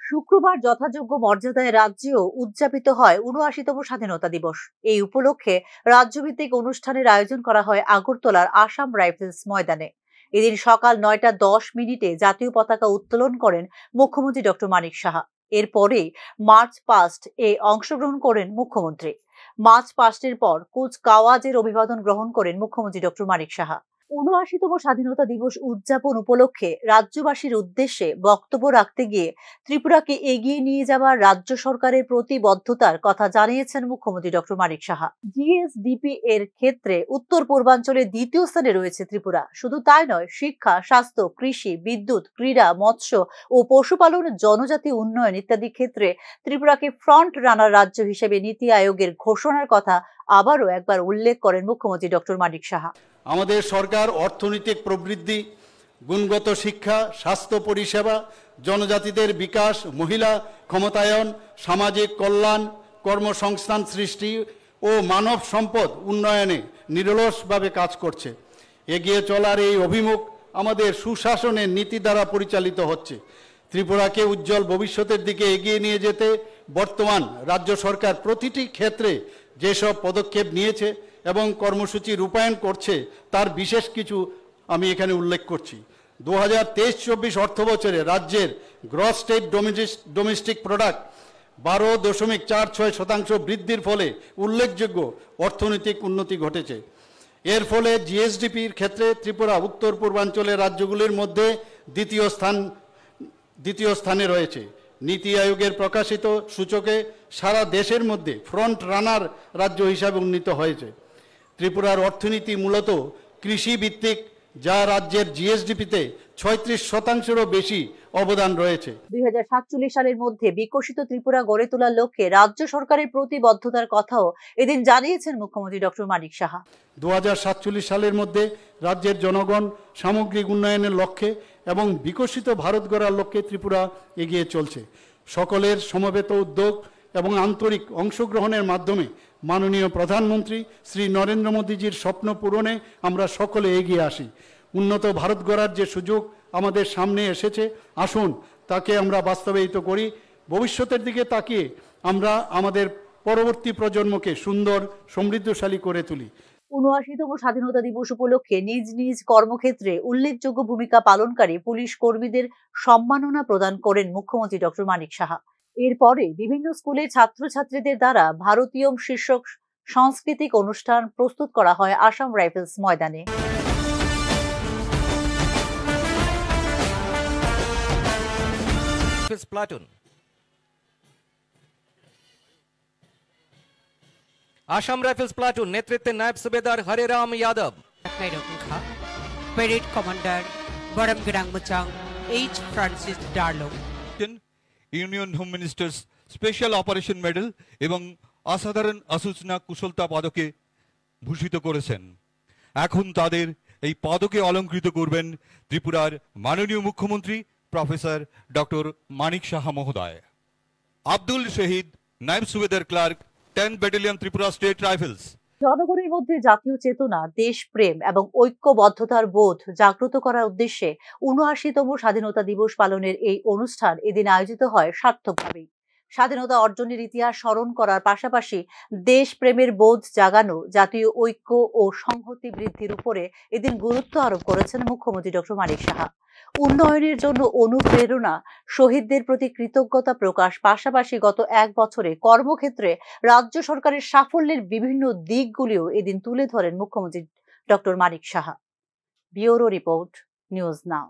শুক্রবার যথাযোগ্য মর্যাদায় রাজ্যেও উদযাপিত হয় ৭৯তম স্বাধীনতা দিবস। এই উপলক্ষে রাজ্যভিত্তিক অনুষ্ঠানের আয়োজন করা হয় আগরতলার আসাম রাইফেলস ময়দানে। এদিন সকাল ৯টা ১০ মিনিটে জাতীয় পতাকা উত্তোলন করেন মুখ্যমন্ত্রী ডক্টর মানিক সাহা। এরপরেই মার্চ পাস্ট এ অংশগ্রহণ করেন মুখ্যমন্ত্রী। মার্চ পাস্টের পর কুচকাওয়াজের অভিবাদন গ্রহণ করেন মুখ্যমন্ত্রী ডক্টর মানিক সাহা। ৭৯তম স্বাধীনতা দিবস উদযাপন উপলক্ষে রাজ্যবাসীর উদ্দেশ্যে বক্তব্য রাখতে গিয়ে ত্রিপুরাকে এগিয়ে নিয়ে যাওয়ার রাজ্য সরকারের প্রতিবদ্ধতার কথা জানিয়েছেন মুখ্যমন্ত্রী ডক্টর মানিক সাহা। জিএসডিপি এর ক্ষেত্রে উত্তর পূর্বাঞ্চলে দ্বিতীয় স্থানে রয়েছে ত্রিপুরা। শুধু তাই নয়, শিক্ষা, স্বাস্থ্য, কৃষি, বিদ্যুৎ, ক্রীড়া, মৎস্য ও পশুপালন, জনজাতি উন্নয়ন ইত্যাদি ক্ষেত্রে ত্রিপুরাকে ফ্রন্ট রানার রাজ্য হিসেবে নীতি আয়োগের ঘোষণার কথা আবারও একবার উল্লেখ করেন মুখ্যমন্ত্রী ডক্টর মানিক সাহা। আমাদের সরকার অর্থনৈতিক প্রবৃদ্ধি, গুণগত শিক্ষা, স্বাস্থ্য পরিষেবা, জনজাতিদের বিকাশ, মহিলা ক্ষমতায়ন, সামাজিক কল্যাণ, কর্মসংস্থান সৃষ্টি ও মানব সম্পদ উন্নয়নে নিরলসভাবে কাজ করছে। এগিয়ে চলার এই অভিমুখ আমাদের সুশাসনের নীতি দ্বারা পরিচালিত হচ্ছে। ত্রিপুরাকে উজ্জ্বল ভবিষ্যতের দিকে এগিয়ে নিয়ে যেতে বর্তমান রাজ্য সরকার প্রতিটি ক্ষেত্রে যেসব পদক্ষেপ নিয়েছে এবং কর্মসূচি রূপায়ণ করছে তার বিশেষ কিছু আমি এখানে উল্লেখ করছি। 2023-24 অর্থবছরে রাজ্যের গ্রস স্টেট ডোমেস্টিক প্রোডাক্ট 12.46% বৃদ্ধির ফলে উল্লেখযোগ্য অর্থনৈতিক উন্নতি ঘটেছে। এর ফলে জিএসডিপির ক্ষেত্রে ত্রিপুরা উত্তর পূর্বাঞ্চলের রাজ্যগুলির মধ্যে দ্বিতীয় স্থানে রয়েছে। নীতি আয়োগের প্রকাশিত সূচকে সারা দেশের মধ্যে ফ্রন্ট রানার রাজ্য হিসাবে উন্নীত হয়েছে। ত্রিপুরার অর্থনীতি মূলত কৃষিভিত্তিক, যা রাজ্যের জিএসডিপিতে 36%-এরও বেশি অবদান রয়েছে। 2047 সালের মধ্যে বিকশিত ত্রিপুরা গড়ে তোলার লক্ষ্যে রাজ্য সরকারের প্রতিবদ্ধতার কথাও এদিন জানিয়েছেন মুখ্যমন্ত্রী ডক্টর মানিক সাহা। 2047 সালের মধ্যে রাজ্যের জনগণ সামগ্রিক উন্নয়নের লক্ষ্যে এবং বিকশিত ভারত গড়ার লক্ষ্যে ত্রিপুরা এগিয়ে চলছে। সকলের সমবেত উদ্যোগ এবং আন্তরিক অংশগ্রহণের মাধ্যমে মাননীয় প্রধানমন্ত্রী শ্রী নরেন্দ্র মোদীজির স্বপ্ন পূরণে আমরা সকলে এগিয়ে আসি। উন্নত ভারত গড়ার যে সুযোগ আমাদের সামনে এসেছে, আসুন তাকে আমরা বাস্তবায়িত করি। ভবিষ্যতের দিকে তাকিয়ে আমরা আমাদের পরবর্তী প্রজন্মকে সুন্দর সমৃদ্ধশালী করে তুলি। ৭৯তম স্বাধীনতা দিবস উপলক্ষে নিজ নিজ কর্মক্ষেত্রে উল্লেখযোগ্য ভূমিকা পালনকারী পুলিশ কর্মীদের সম্মাননা প্রদান করেন মুখ্যমন্ত্রী ডক্টর মানিক সাহা। এরপরে বিভিন্ন স্কুলের ছাত্রছাত্রীদের দ্বারা ভারতীয় শীর্ষক সাংস্কৃতিক অনুষ্ঠান প্রস্তুত করা হয় আসাম রাইফেলস ময়দানে। आसाम राइफल्स प्लाटून नेतृत्वे Naib Subedar Hareram Yadav, Parade Commander Baram Girang Muchang H. Francis Darlow, union home minister's special operation medal এবং অসাধারণ অসূচনা কুশলতা পদকে ভূষিত করেছেন। এখন তাদের এই পদকে অলঙ্কৃত করবেন ত্রিপুরার মাননীয় মুখ্যমন্ত্রী প্রফেসর ডক্টর মানিক সাহা মহোদয়। Abdul Shahid, Naib Subedar clerk, 10 battalion Tripura state rifles. জনগণের মধ্যে জাতীয় চেতনা, দেশপ্রেম এবং ঐক্যবদ্ধতার বোধ জাগ্রত করার উদ্দেশ্যে ৭৯তম স্বাধীনতা দিবস পালনের এই অনুষ্ঠান এদিন আয়োজিত হয় সার্থকভাবেই। স্বাধীনতা অর্জনের ইতিহাস স্মরণ করার পাশাপাশি দেশপ্রেমের বোধ জাগানো, জাতীয় ঐক্য ও সংহতি বৃদ্ধির উপরে এদিন গুরুত্ব আরোপ করেছেন মুখ্যমন্ত্রী ডক্টর মানিক সাহা। উন্নয়নের জন্য অনুপ্রেরণা, শহীদদের প্রতি কৃতজ্ঞতা প্রকাশ, পাশাপাশি গত 1 বছরে কর্মক্ষেত্রে রাজ্য সরকারের সাফল্যের বিভিন্ন দিকগুলিও এদিন তুলে ধরেন মুখ্যমন্ত্রী doctor Manik Saha. Bureau report, news নাও।